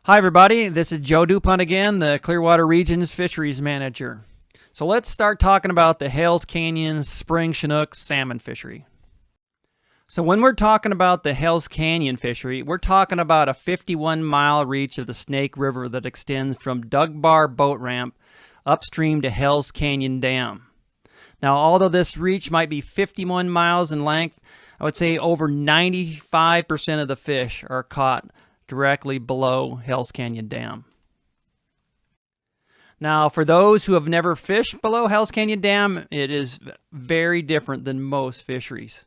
Hi everybody, this is Joe DuPont again, the Clearwater Region's Fisheries Manager. So let's start talking about the Hells Canyon Spring Chinook Salmon Fishery. So when we're talking about the Hells Canyon fishery, we're talking about a 51-mile reach of the Snake River that extends from Doug Bar Boat Ramp upstream to Hells Canyon Dam. Now, although this reach might be 51 miles in length, I would say over 95% of the fish are caught directly below Hells Canyon Dam. Now, for those who have never fished below Hells Canyon Dam, it is very different than most fisheries.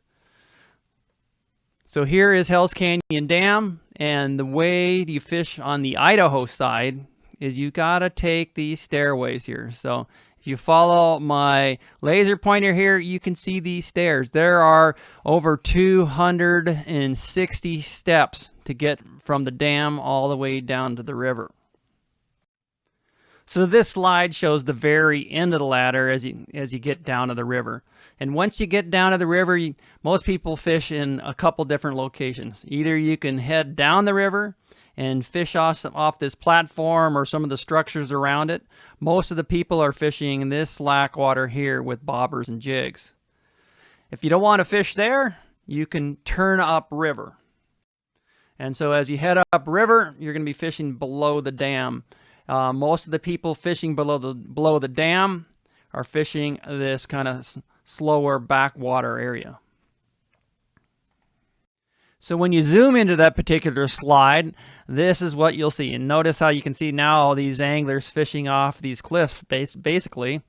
So here is Hells Canyon Dam, and the way you fish on the Idaho side is you gotta take these stairways here. So if you follow my laser pointer here, you can see these stairs. There are over 260 steps to get from the dam all the way down to the river. So this slide shows the very end of the ladder as you get down to the river. And once you get down to the river, most people fish in a couple different locations. Either you can head down the river and fish off this platform or some of the structures around it. Most of the people are fishing in this slack water here with bobbers and jigs. If you don't want to fish there, you can turn up river. And so as you head up river, you're going to be fishing below the dam. Most of the people fishing below the dam are fishing this kind of slower backwater area. So when you zoom into that particular slide, this is what you'll see. And notice how you can see now all these anglers fishing off these cliffs, basically.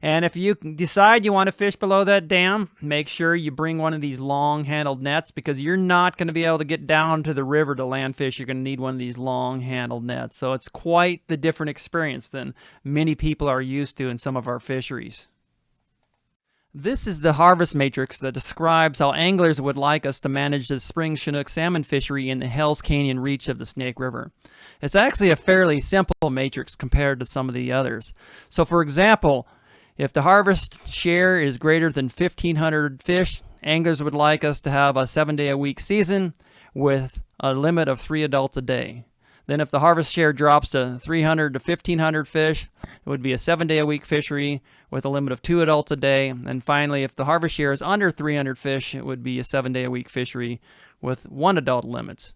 And if you decide you want to fish below that dam, make sure you bring one of these long-handled nets, because you're not going to be able to get down to the river to land fish. You're going to need one of these long-handled nets. So it's quite the different experience than many people are used to in some of our fisheries. This is the harvest matrix that describes how anglers would like us to manage the spring Chinook salmon fishery in the Hells Canyon reach of the Snake River. It's actually a fairly simple matrix compared to some of the others. So for example, if the harvest share is greater than 1,500 fish, anglers would like us to have a 7-day-a-week season with a limit of 3 adults a day. Then if the harvest share drops to 300 to 1,500 fish, it would be a 7-day-a-week fishery with a limit of 2 adults a day. And finally, if the harvest share is under 300 fish, it would be a 7-day-a-week fishery with 1 adult limits.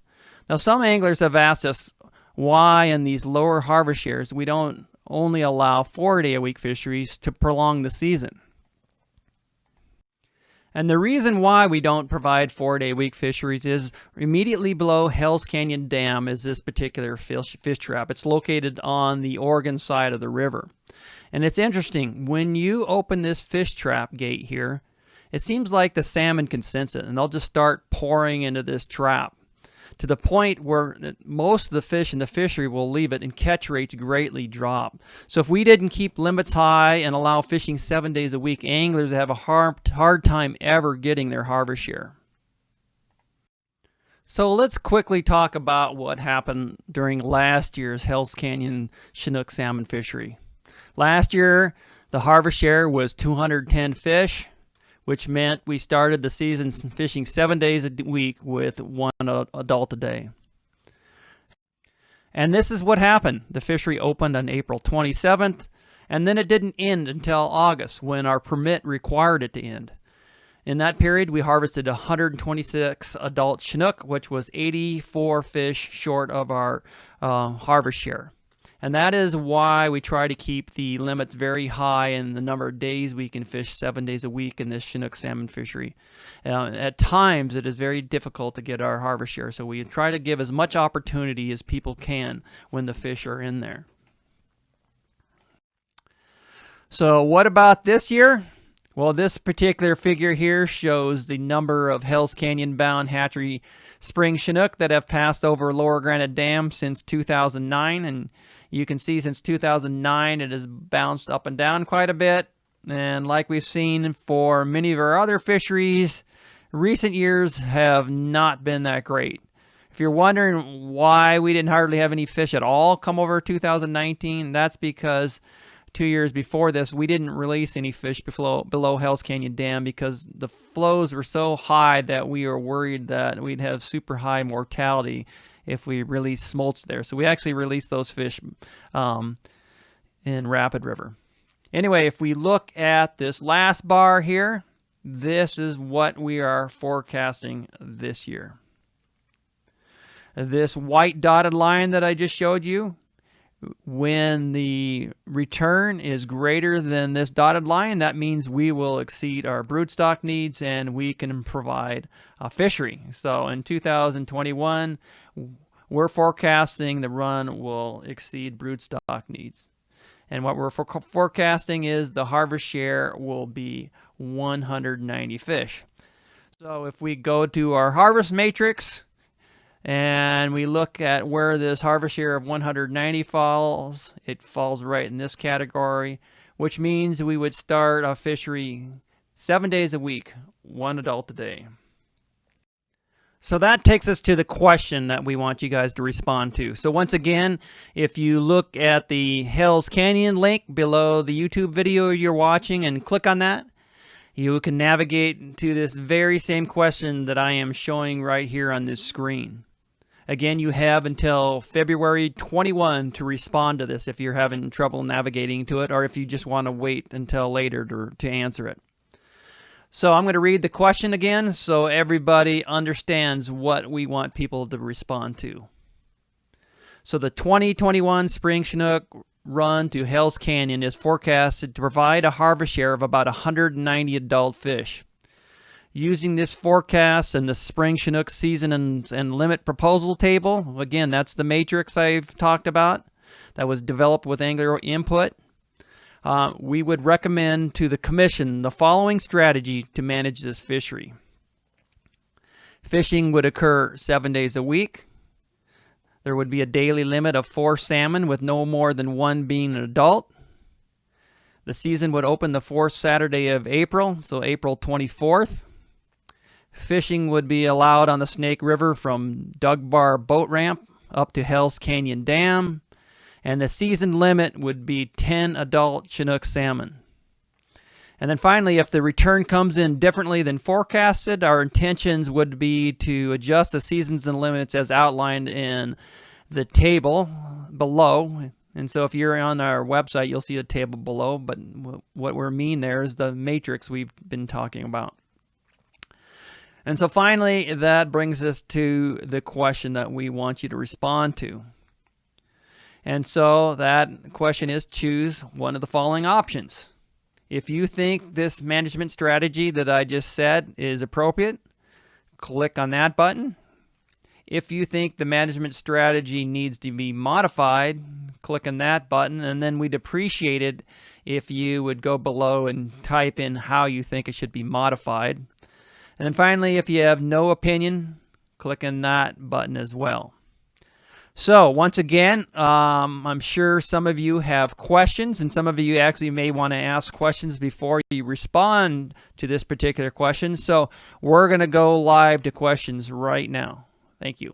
Now, some anglers have asked us why in these lower harvest shares we don't only allow 4-day-a-week fisheries to prolong the season. And the reason why we don't provide 4-day-a-week fisheries is immediately below Hells Canyon Dam is this particular fish trap. It's located on the Oregon side of the river. And it's interesting, when you open this fish trap gate here, it seems like the salmon can sense it, and they'll just start pouring into this trap, to the point where most of the fish in the fishery will leave it and catch rates greatly drop. So if we didn't keep limits high and allow fishing 7 days a week, anglers have a hard time ever getting their harvest share. So let's quickly talk about what happened during last year's Hells Canyon Chinook salmon fishery. Last year, the harvest share was 210 fish, which meant we started the season fishing 7 days a week with 1 adult a day. And this is what happened. The fishery opened on April 27th, and then it didn't end until August, when our permit required it to end. In that period, we harvested 126 adult Chinook, which was 84 fish short of our harvest share. And that is why we try to keep the limits very high in the number of days we can fish 7 days a week in this Chinook salmon fishery. At times, it is very difficult to get our harvest share, so we try to give as much opportunity as people can when the fish are in there. So what about this year? Well, this particular figure here shows the number of Hells Canyon bound hatchery spring Chinook that have passed over Lower Granite Dam since 2009, and you can see since 2009 it has bounced up and down quite a bit. And like we've seen for many of our other fisheries, recent years have not been that great. If you're wondering why we didn't hardly have any fish at all come over 2019, that's because 2 years before this, we didn't release any fish below Hells Canyon Dam because the flows were so high that we were worried that we'd have super high mortality if we release smolts there. So we actually release those fish in Rapid River. Anyway, if we look at this last bar here, this is what we are forecasting this year. This white dotted line that I just showed you, when the return is greater than this dotted line, that means we will exceed our broodstock needs and we can provide a fishery. So in 2021, we're forecasting the run will exceed broodstock needs. And what we're forecasting is the harvest share will be 190 fish. So if we go to our harvest matrix and we look at where this harvest share of 190 falls, it falls right in this category, which means we would start a fishery 7 days a week, 1 adult a day. So that takes us to the question that we want you guys to respond to. So once again, if you look at the Hell's Canyon link below the YouTube video you're watching and click on that, you can navigate to this very same question that I am showing right here on this screen. Again, you have until February 21 to respond to this if you're having trouble navigating to it, or if you just want to wait until later to answer it. So I'm going to read the question again so everybody understands what we want people to respond to. So the 2021 Spring Chinook run to Hell's Canyon is forecasted to provide a harvest share of about 190 adult fish. Using this forecast and the Spring Chinook season and limit proposal table, again, that's the matrix I've talked about that was developed with angler input. We would recommend to the Commission the following strategy to manage this fishery. Fishing would occur 7 days a week. There would be a daily limit of 4 salmon with no more than 1 being an adult. The season would open the 4th Saturday of April, so April 24th. Fishing would be allowed on the Snake River from Dug Bar Boat Ramp up to Hell's Canyon Dam. And the season limit would be 10 adult Chinook salmon. And then finally, if the return comes in differently than forecasted, our intentions would be to adjust the seasons and limits as outlined in the table below. And so if you're on our website, you'll see a table below, but what we mean there is the matrix we've been talking about. And so finally, that brings us to the question that we want you to respond to. And so that question is, choose one of the following options. If you think this management strategy that I just said is appropriate, click on that button. If you think the management strategy needs to be modified, click on that button, and then we'd appreciate it if you would go below and type in how you think it should be modified. And then finally, if you have no opinion, click on that button as well. So once again, I'm sure some of you have questions, and some of you actually may want to ask questions before you respond to this particular question. So we're going to go live to questions right now. Thank you.